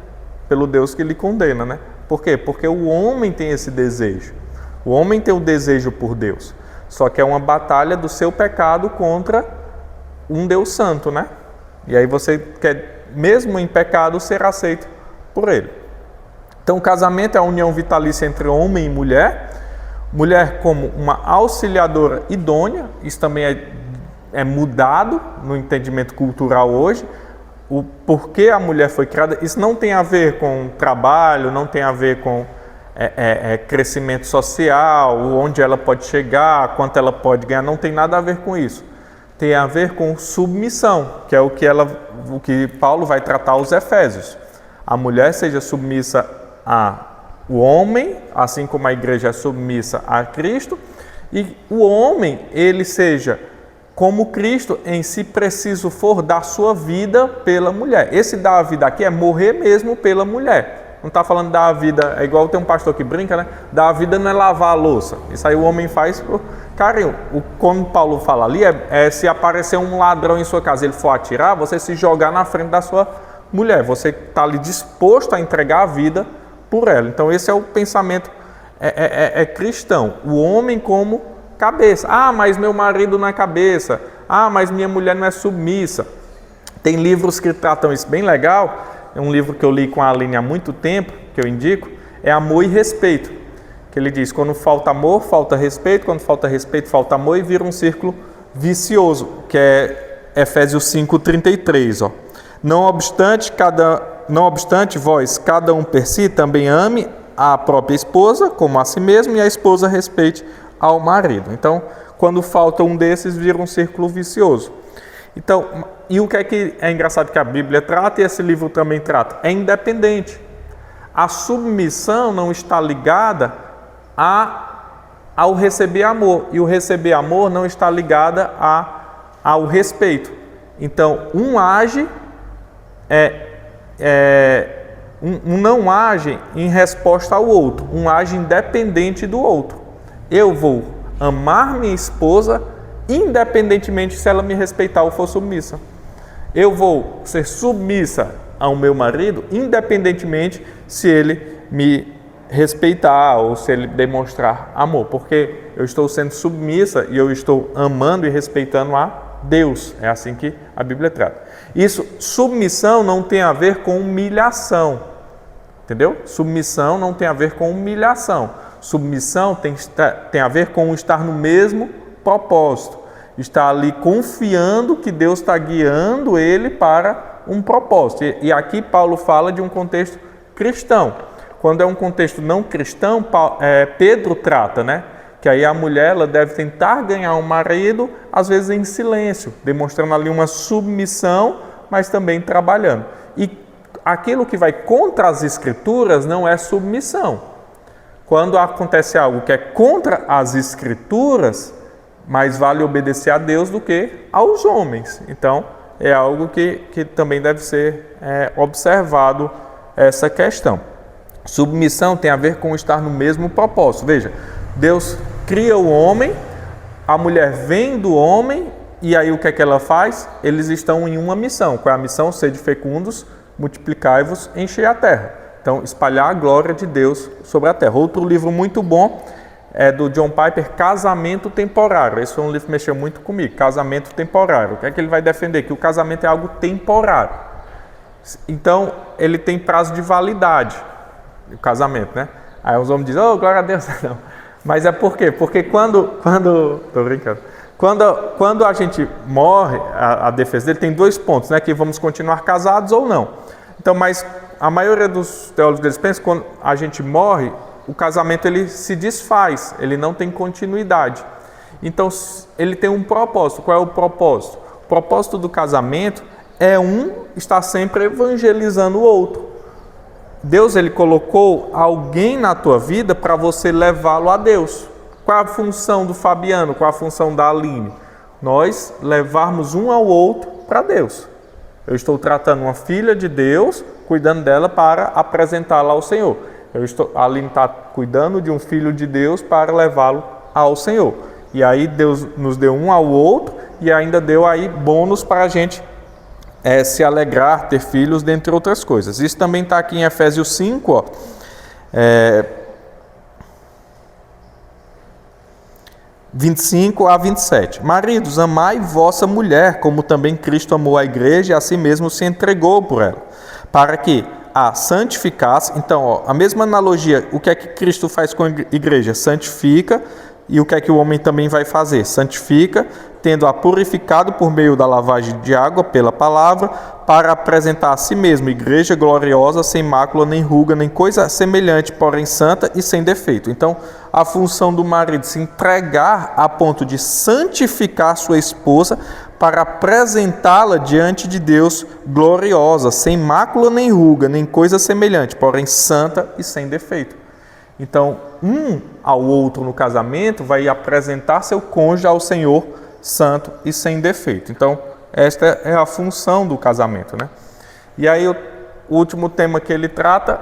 pelo Deus que lhe condena, né? Por quê? Porque o homem tem esse desejo, o homem tem o desejo por Deus, só que é uma batalha do seu pecado contra um Deus santo, né? E aí você quer, mesmo em pecado, ser aceito por ele. Então, o casamento é a união vitalícia entre homem e mulher. Mulher como uma auxiliadora idônea. Isso também é mudado no entendimento cultural hoje. O porquê a mulher foi criada, isso não tem a ver com trabalho, não tem a ver com crescimento social, onde ela pode chegar, quanto ela pode ganhar, não tem nada a ver com isso. Tem a ver com submissão, que é o que Paulo vai tratar aos Efésios. A mulher seja submissa ao homem, assim como a igreja é submissa a Cristo, e o homem, ele seja como Cristo, em si preciso for dar sua vida pela mulher. Esse dar a vida aqui é morrer mesmo pela mulher. Não está falando dar a vida, é igual tem um pastor que brinca, né? Dar a vida não é lavar a louça. Isso aí o homem faz por carinho. Como Paulo fala ali, se aparecer um ladrão em sua casa e ele for atirar, você se jogar na frente da sua mulher. Você está ali disposto a entregar a vida por ela. Então esse é o pensamento cristão. O homem como cabeça. Mas meu marido não é cabeça. Mas minha mulher não é submissa. Tem livros que tratam isso bem legal. É um livro que eu li com a Aline há muito tempo, que eu indico, é Amor e Respeito. Que ele diz, quando falta amor, falta respeito, quando falta respeito, falta amor, e vira um círculo vicioso, que é Efésios 5:33. Não obstante, vós, cada um per si, também ame a própria esposa, como a si mesmo, e a esposa respeite ao marido. Então, quando falta um desses, vira um círculo vicioso. Então, e o que é engraçado que a Bíblia trata, e esse livro também trata? É independente. A submissão não está ligada ao receber amor, e o receber amor não está ligada ao respeito. Então, um age, um não age em resposta ao outro, um age independente do outro. Eu vou amar minha esposa independentemente se ela me respeitar ou for submissa. Eu vou ser submissa ao meu marido independentemente se ele me respeitar ou se ele demonstrar amor, porque eu estou sendo submissa e eu estou amando e respeitando a Deus. É assim que a Bíblia trata. Isso, submissão não tem a ver com humilhação, entendeu? Submissão não tem a ver com humilhação. Submissão tem a ver com estar no mesmo propósito, estar ali confiando que Deus está guiando ele para um propósito. E aqui Paulo fala de um contexto cristão. Quando é um contexto não cristão, Pedro trata, né? Que aí a mulher ela deve tentar ganhar um marido, às vezes em silêncio, demonstrando ali uma submissão, mas também trabalhando. E aquilo que vai contra as Escrituras não é submissão. Quando acontece algo que é contra as Escrituras, mais vale obedecer a Deus do que aos homens. Então, é algo que também deve ser observado essa questão. Submissão tem a ver com estar no mesmo propósito. Veja, Deus cria o homem, a mulher vem do homem, e aí o que é que ela faz? Eles estão em uma missão. Qual é a missão? Sede fecundos, multiplicai-vos, enchei a terra. Então, espalhar a glória de Deus sobre a terra. Outro livro muito bom é do John Piper, Casamento Temporário. Esse foi um livro que mexeu muito comigo, Casamento Temporário. O que é que ele vai defender? Que o casamento é algo temporário. Então, ele tem prazo de validade, o casamento, né? Aí os homens dizem, oh, glória a Deus. Não. Mas é por quê? Porque tô brincando. Quando a gente morre, a defesa dele tem 2 pontos, né? Que vamos continuar casados ou não. Então, mas a maioria dos teólogos eles pensam que quando a gente morre, o casamento ele se desfaz, ele não tem continuidade. Então, ele tem um propósito. Qual é o propósito? O propósito do casamento é estar sempre evangelizando o outro. Deus ele colocou alguém na tua vida para você levá-lo a Deus. Qual é a função do Fabiano? Qual é a função da Aline? Nós levarmos um ao outro para Deus. Eu estou tratando uma filha de Deus, cuidando dela para apresentá-la ao Senhor. A Aline está cuidando de um filho de Deus para levá-lo ao Senhor. E aí Deus nos deu um ao outro e ainda deu aí bônus para a gente se alegrar, ter filhos, dentre outras coisas. Isso também está aqui em Efésios 5, ó. 25 a 27. Maridos, amai vossa mulher, como também Cristo amou a igreja e a si mesmo se entregou por ela, para que a santificasse. Então, ó, a mesma analogia, o que é que Cristo faz com a igreja? Santifica. E o que é que o homem também vai fazer? Santifica, tendo-a purificado por meio da lavagem de água pela palavra, para apresentar a si mesmo igreja gloriosa, sem mácula, nem ruga, nem coisa semelhante, porém santa e sem defeito. Então, a função do marido se entregar a ponto de santificar sua esposa para apresentá-la diante de Deus gloriosa, sem mácula, nem ruga, nem coisa semelhante, porém santa e sem defeito. Então, um ao outro no casamento vai apresentar seu cônjuge ao Senhor santo e sem defeito. Então, esta é a função do casamento, né? E aí, o último tema que ele trata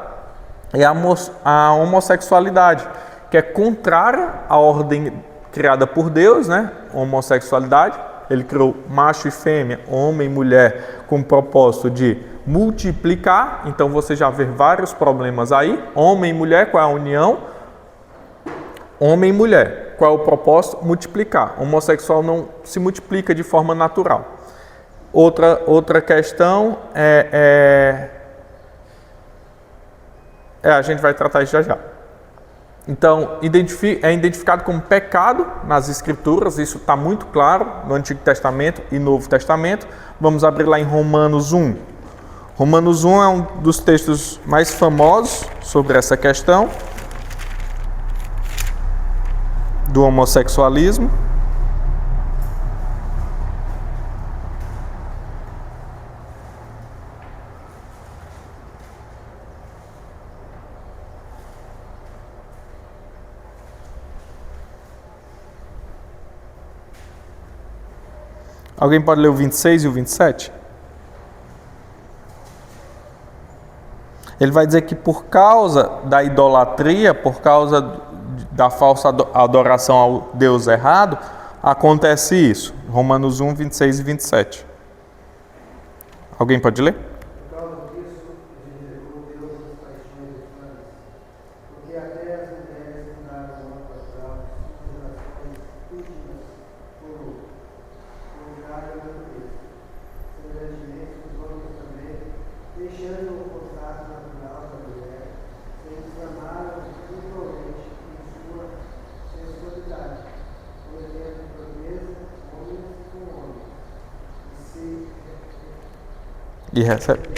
é a homossexualidade, que é contrária à ordem criada por Deus, né? Homossexualidade. Ele criou macho e fêmea, homem e mulher, com o propósito de multiplicar. Então você já vê vários problemas aí. Homem e mulher, qual é a união? Homem e mulher, qual é o propósito? Multiplicar. O homossexual não se multiplica de forma natural. Outra questão a gente vai tratar isso já. Então, é identificado como pecado nas Escrituras, isso está muito claro no Antigo Testamento e Novo Testamento. Vamos abrir lá em Romanos 1. Romanos 1 é um dos textos mais famosos sobre essa questão do homossexualismo. Alguém pode ler o 26 e o 27? Ele vai dizer que por causa da idolatria, por causa da falsa adoração ao Deus errado, acontece isso. Romanos 1, 26 e 27. Alguém pode ler? E recebe.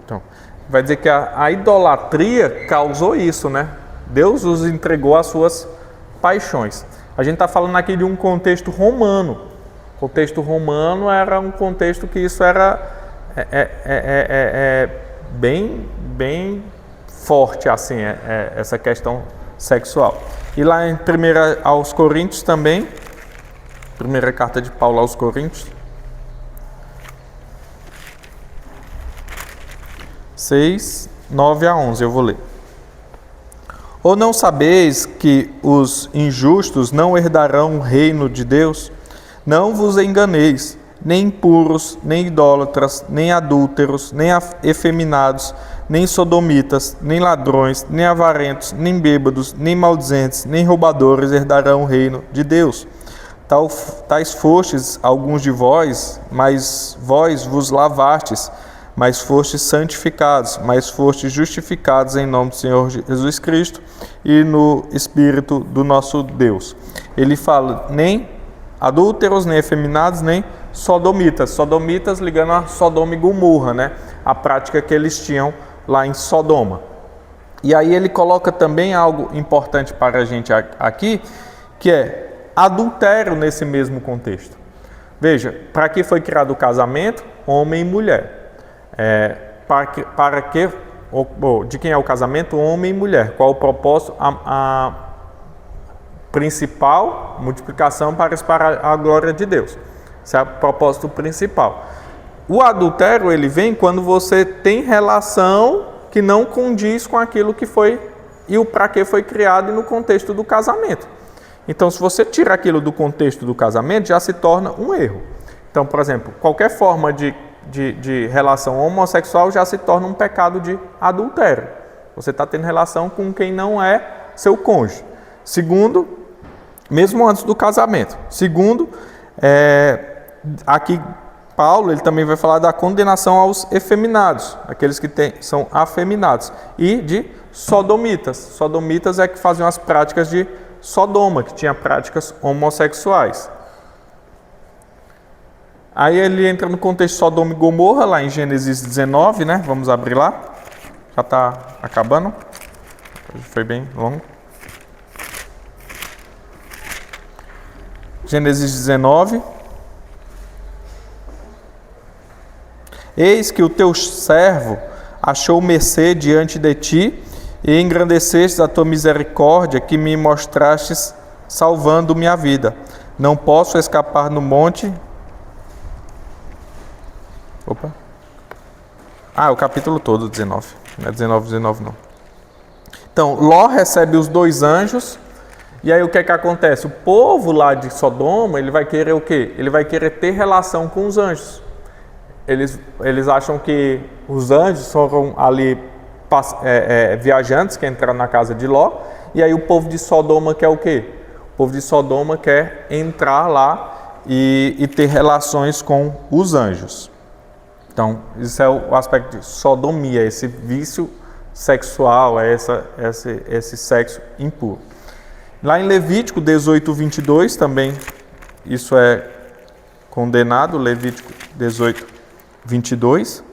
Então, vai dizer que a idolatria causou isso, né? Deus os entregou às suas paixões. A gente está falando aqui de um contexto romano. O contexto romano era um contexto que isso era bem forte, assim, essa questão sexual. E lá em 1 aos Coríntios também, Primeira carta de Paulo aos Coríntios. 6, 9 a 11, eu vou ler. Ou não sabeis que os injustos não herdarão o reino de Deus? Não vos enganeis, nem impuros, nem idólatras, nem adúlteros, nem efeminados, nem sodomitas, nem ladrões, nem avarentos, nem bêbados, nem maldizentes, nem roubadores herdarão o reino de Deus. Tais fostes alguns de vós, mas vós vos lavastes, mas fostes santificados, mas fostes justificados em nome do Senhor Jesus Cristo e no Espírito do nosso Deus. Ele fala, nem adúlteros, nem efeminados, nem sodomitas. Sodomitas ligando a Sodoma e Gomorra, né? A prática que eles tinham lá em Sodoma. E aí ele coloca também algo importante para a gente aqui, que é adultério nesse mesmo contexto. Veja, para que foi criado o casamento? Homem e mulher. De quem é o casamento? Homem e mulher. Qual o propósito? A principal multiplicação para a glória de Deus. Esse é o propósito principal. O adultério, ele vem quando você tem relação que não condiz com aquilo que foi e o para que foi criado e no contexto do casamento. Então, se você tira aquilo do contexto do casamento, já se torna um erro. Então, por exemplo, qualquer forma de relação homossexual já se torna um pecado de adultério. Você está tendo relação com quem não é seu cônjuge. Segundo, mesmo antes do casamento. Segundo, aqui Paulo ele também vai falar da condenação aos efeminados, aqueles que são afeminados, e de sodomitas. Sodomitas é que faziam as práticas de Sodoma, que tinha práticas homossexuais. Aí ele entra no contexto de Sodoma e Gomorra, lá em Gênesis 19, né? Vamos abrir lá. Já está acabando. Foi bem longo. Gênesis 19. Eis que o teu servo achou mercê diante de ti, e engrandeceste a tua misericórdia, que me mostrastes, salvando minha vida. Não posso escapar no monte. O capítulo todo, 19. Não é 19 não. Então, Ló recebe os 2 anjos. E aí o que é que acontece? O povo lá de Sodoma, ele vai querer o quê? Ele vai querer ter relação com os anjos. Eles acham que os anjos foram ali viajantes que entraram na casa de Ló. E aí o povo de Sodoma quer o quê? O povo de Sodoma quer entrar lá e ter relações com os anjos. Então, isso é o aspecto de sodomia, esse vício sexual, esse sexo impuro. Lá em Levítico 18, 22, também isso é condenado, Levítico 18, 22.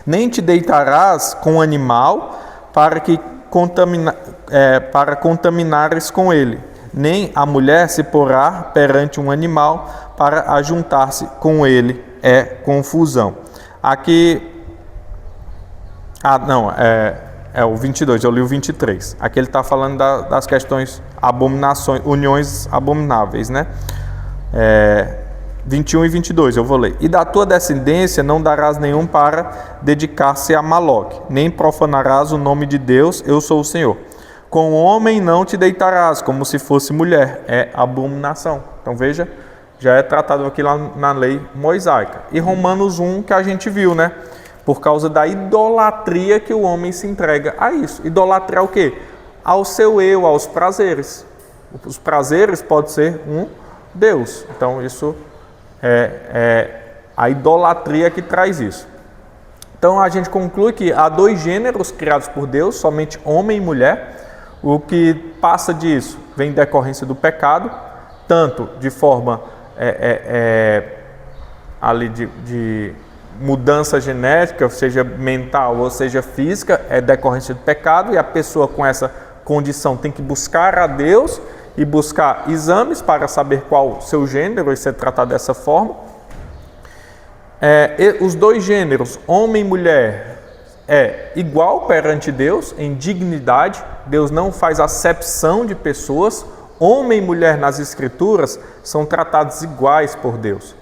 Nem te deitarás com animal para contaminares com ele, nem a mulher se porá perante um animal para ajuntar-se com ele, é confusão. Aqui, o 22, eu li o 23. Aqui ele está falando das questões abominações, uniões abomináveis, né? 21 e 22, eu vou ler. E da tua descendência não darás nenhum para dedicar-se a Maloque, nem profanarás o nome de Deus, eu sou o Senhor. Com homem não te deitarás, como se fosse mulher, é abominação. Então veja, já é tratado aqui lá na lei mosaica. E Romanos 1, que a gente viu, né? Por causa da idolatria que o homem se entrega a isso. Idolatria o quê? Ao seu eu, aos prazeres. Os prazeres podem ser um Deus. Então isso é a idolatria que traz isso. Então a gente conclui que há 2 gêneros criados por Deus, somente homem e mulher. O que passa disso vem decorrência do pecado, tanto de forma ali de mudança genética, seja mental ou seja física, é decorrência do pecado, e a pessoa com essa condição tem que buscar a Deus e buscar exames para saber qual o seu gênero e ser tratado dessa forma. Os 2 gêneros, homem e mulher, é igual perante Deus em dignidade. Deus não faz acepção de pessoas, Homem e mulher nas Escrituras são tratados iguais por Deus.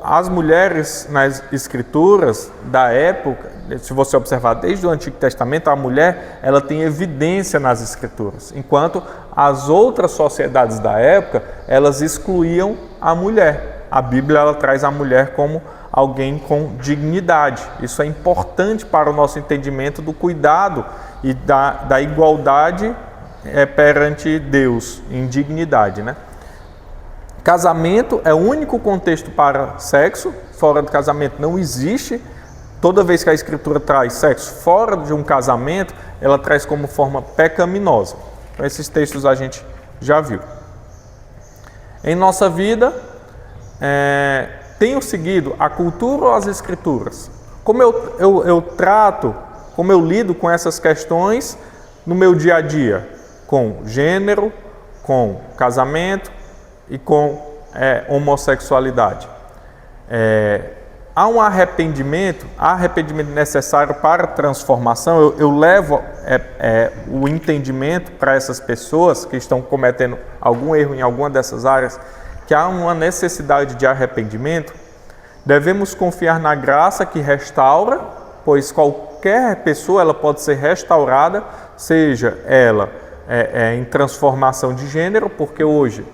As mulheres nas Escrituras da época, se você observar desde o Antigo Testamento, a mulher ela tem evidência nas Escrituras, enquanto as outras sociedades da época elas excluíam a mulher. A Bíblia ela traz a mulher como alguém com dignidade. Isso é importante para o nosso entendimento do cuidado e da igualdade perante Deus, em dignidade, né? Casamento é o único contexto para sexo. Fora do casamento não existe. Toda vez que a Escritura traz sexo fora de um casamento, ela traz como forma pecaminosa. Então, esses textos a gente já viu. Em nossa vida, tenho seguido a cultura ou as Escrituras? Como eu trato, como eu lido com essas questões no meu dia a dia? Com gênero, com casamento e com homossexualidade. Há um arrependimento necessário para a transformação. Eu levo o entendimento para essas pessoas que estão cometendo algum erro em alguma dessas áreas, que há uma necessidade de arrependimento. Devemos confiar na graça que restaura, pois qualquer pessoa ela pode ser restaurada, seja ela em transformação de gênero, porque hoje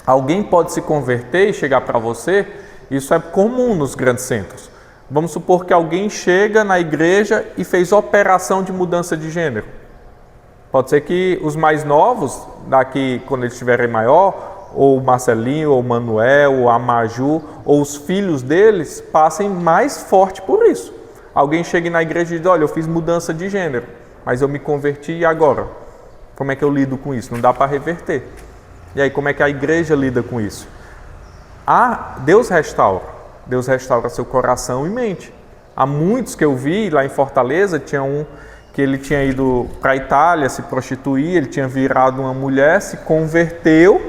alguém pode se converter e chegar para você. Isso é comum nos grandes centros. Vamos supor que alguém chega na igreja e fez operação de mudança de gênero. Pode ser que os mais novos, daqui quando eles estiverem maior, ou o Marcelinho, ou o Manuel, ou a Maju, ou os filhos deles, passem mais forte por isso. Alguém chega na igreja e diz, olha, eu fiz mudança de gênero, mas eu me converti e agora? Como é que eu lido com isso? Não dá para reverter. E aí, como é que a igreja lida com isso? Deus restaura seu coração e mente. Há muitos que eu vi lá em Fortaleza, tinha um que ele tinha ido para a Itália se prostituir, ele tinha virado uma mulher, se converteu,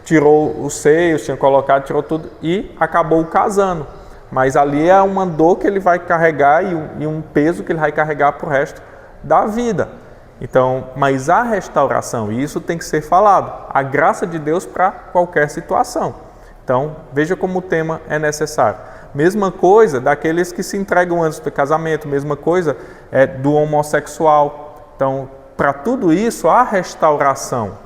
tirou os seios, tinha colocado, tirou tudo e acabou casando. Mas ali é uma dor que ele vai carregar e um peso que ele vai carregar para o resto da vida. Então, mas a restauração, e isso tem que ser falado, a graça de Deus para qualquer situação. Então, veja como o tema é necessário. Mesma coisa daqueles que se entregam antes do casamento, mesma coisa do homossexual. Então, para tudo isso há restauração,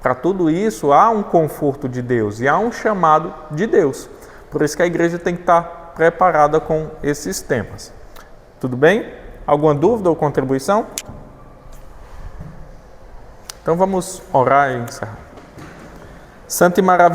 para tudo isso há um conforto de Deus e há um chamado de Deus. Por isso que a igreja tem que estar preparada com esses temas. Tudo bem? Alguma dúvida ou contribuição? Então vamos orar e encerrar. Santo e maravilhoso